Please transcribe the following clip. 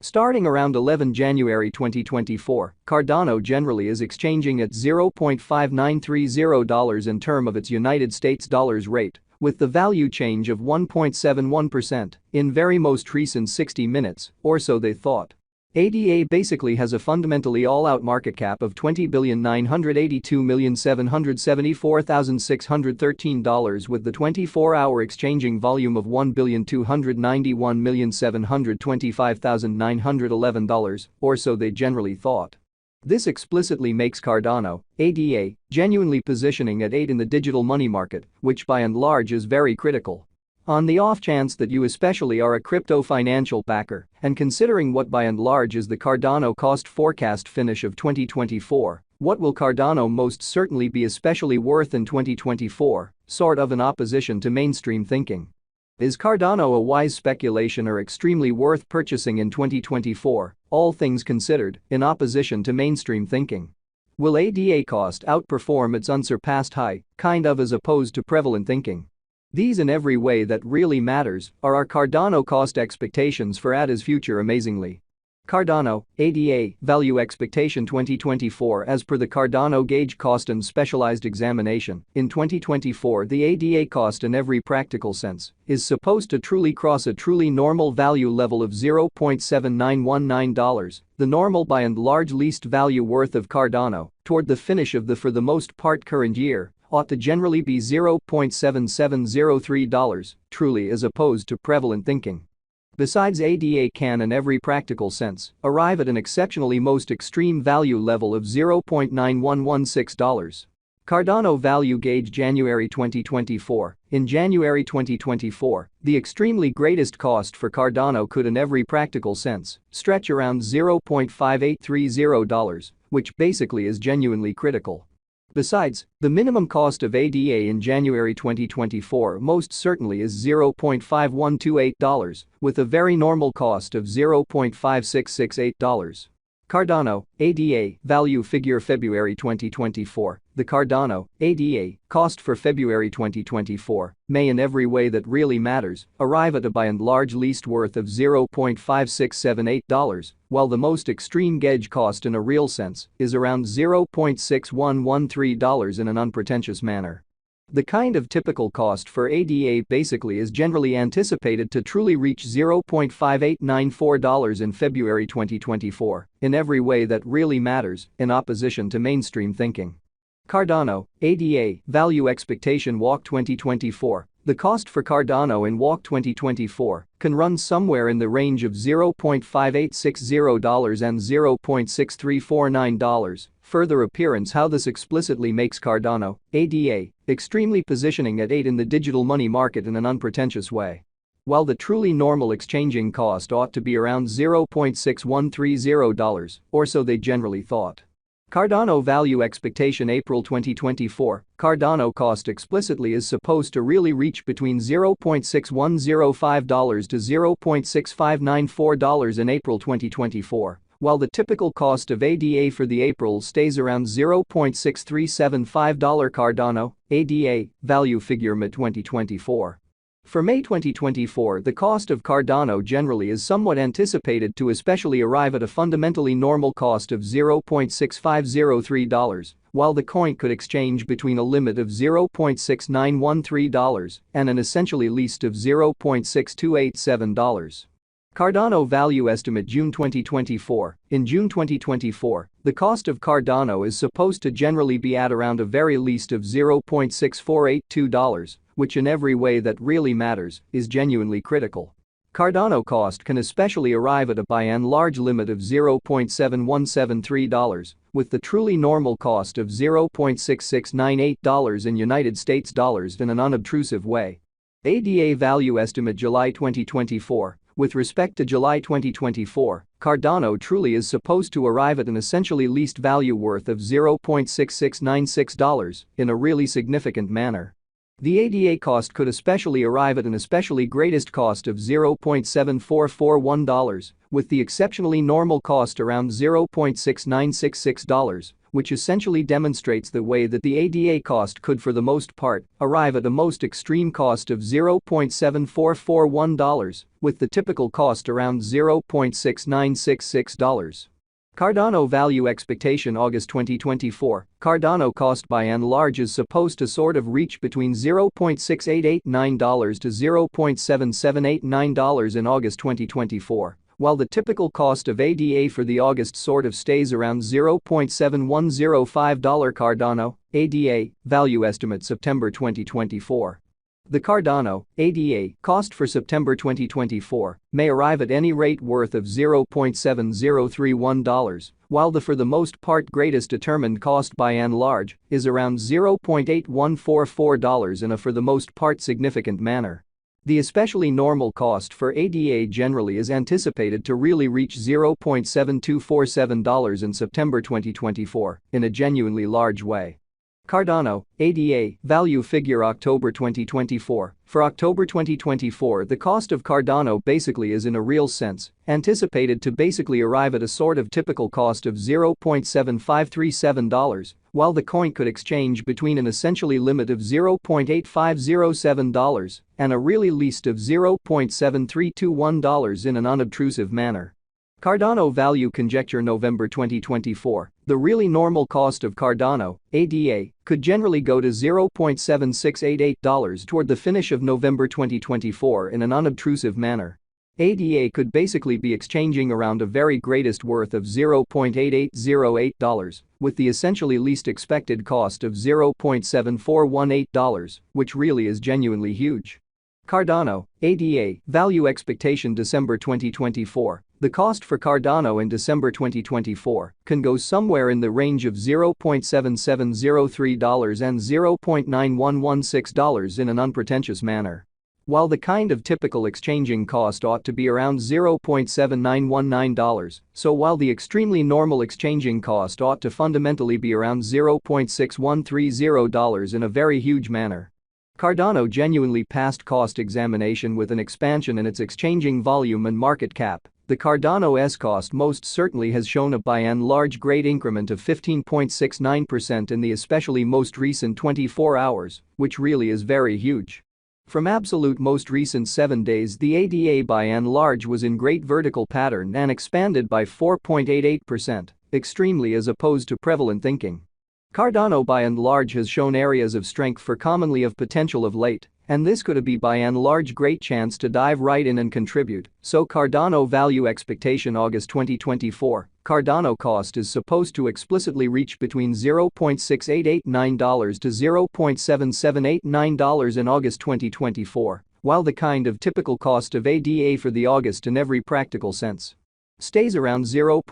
Starting around 11 January 2024, Cardano generally is exchanging at $0.5930 in term of its United States dollars rate, with the value change of 1.71% in very most recent 60 minutes, or so they thought. ADA basically has a fundamentally all-out market cap of $20,982,774,613 with the 24-hour exchanging volume of $1,291,725,911, or so they generally thought. This explicitly makes Cardano, ADA, genuinely positioning at 8 in the digital money market, which by and large is very critical. On the off chance that you especially are a crypto financial backer, and considering what by and large is the Cardano cost forecast finish of 2024, what will Cardano most certainly be especially worth in 2024, sort of in opposition to mainstream thinking. Is Cardano a wise speculation or extremely worth purchasing in 2024, all things considered, in opposition to mainstream thinking? Will ADA cost outperform its unsurpassed high, kind of as opposed to prevalent thinking? These in every way that really matters are our Cardano cost expectations for ADA's future amazingly. Cardano, ADA, value expectation 2024 as per the Cardano gauge cost and specialized examination, in 2024 the ADA cost in every practical sense is supposed to truly cross a truly normal value level of $0.7919, the normal by and large least value worth of Cardano, toward the finish of the for the most part current year, ought to generally be $0.7703, truly as opposed to prevalent thinking. Besides, ADA can in every practical sense arrive at an exceptionally most extreme value level of $0.9116. Cardano value gauge January 2024. In January 2024, the extremely greatest cost for Cardano could in every practical sense stretch around $0.5830, which basically is genuinely critical. Besides, the minimum cost of ADA in January 2024 most certainly is $0.5128, with a very normal cost of $0.5668. Cardano, ADA, value figure February 2024. The Cardano, ADA, cost for February 2024 may in every way that really matters arrive at a by and large least worth of $0.5678, while the most extreme gauge cost in a real sense is around $0.6113 in an unpretentious manner. The kind of typical cost for ADA basically is generally anticipated to truly reach $0.5894 in February 2024, in every way that really matters, in opposition to mainstream thinking. Cardano, ADA, value expectation walk 2024. The cost for Cardano in walk 2024 can run somewhere in the range of $0.5860 and $0.6349. Further appearance how this explicitly makes Cardano, ADA, extremely positioning at 8 in the digital money market in an unpretentious way. While the truly normal exchanging cost ought to be around $0.6130, or so they generally thought. Cardano value expectation April 2024. Cardano cost explicitly is supposed to really reach between $0.6105 to $0.6594 in April 2024, while the typical cost of ADA for the April stays around $0.6375. Cardano, ADA, value figure May 2024. For May 2024, the cost of Cardano generally is somewhat anticipated to especially arrive at a fundamentally normal cost of $0.6503, while the coin could exchange between a limit of $0.6913 and an essentially least of $0.6287. Cardano value estimate June 2024. In June 2024, the cost of Cardano is supposed to generally be at around a very least of $0.6482, which in every way that really matters is genuinely critical. Cardano cost can especially arrive at a by and large limit of $0.7173, with the truly normal cost of $0.6698 in United States dollars in an unobtrusive way. ADA value estimate July 2024. With respect to July 2024, Cardano truly is supposed to arrive at an essentially least value worth of $0.6696 in a really significant manner. The ADA cost could especially arrive at an especially greatest cost of $0.7441, with the exceptionally normal cost around $0.6966, which essentially demonstrates the way that the ADA cost could for the most part arrive at a most extreme cost of $0.7441, with the typical cost around $0.6966. Cardano value expectation August 2024. Cardano cost by and large is supposed to sort of reach between $0.6889 to $0.7789 in August 2024, while the typical cost of ADA for the August sort of stays around $0.7105. Cardano ADA value estimate September 2024. The Cardano ADA cost for September 2024 may arrive at any rate worth of $0.7031, while the for the most part greatest determined cost by and large is around $0.8144 in a for the most part significant manner. The especially normal cost for ADA generally is anticipated to really reach $0.7247 in September 2024 in a genuinely large way. Cardano ADA value figure October 2024. For October 2024, the cost of Cardano basically is in a real sense anticipated to basically arrive at a sort of typical cost of $0.7537, while the coin could exchange between an essentially limit of $0.8507 and a really least of $0.7321 in an unobtrusive manner. Cardano value conjecture November 2024. The really normal cost of Cardano ADA could generally go to $0.7688 toward the finish of November 2024 in an unobtrusive manner. ADA could basically be exchanging around a very greatest worth of $0.8808, with the essentially least expected cost of $0.7418, which really is genuinely huge. Cardano ADA value expectation December 2024. The cost for Cardano in December 2024 can go somewhere in the range of $0.7703 and $0.9116 in an unpretentious manner. While the kind of typical exchanging cost ought to be around $0.7919, so while the extremely normal exchanging cost ought to fundamentally be around $0.6130 in a very huge manner. Cardano genuinely passed cost examination with an expansion in its exchanging volume and market cap. The Cardano's cost most certainly has shown a by and large great increment of 15.69% in the especially most recent 24 hours, which really is very huge. From absolute most recent 7 days, the ADA by and large was in great vertical pattern and expanded by 4.88%, extremely as opposed to prevalent thinking. Cardano by and large has shown areas of strength for commonly of potential of late, and this could be by and large great chance to dive right in and contribute. So Cardano value expectation August 2024. Cardano cost is supposed to explicitly reach between $0.6889 to $0.7789 in August 2024, while the kind of typical cost of ADA for the August in every practical sense stays around 0.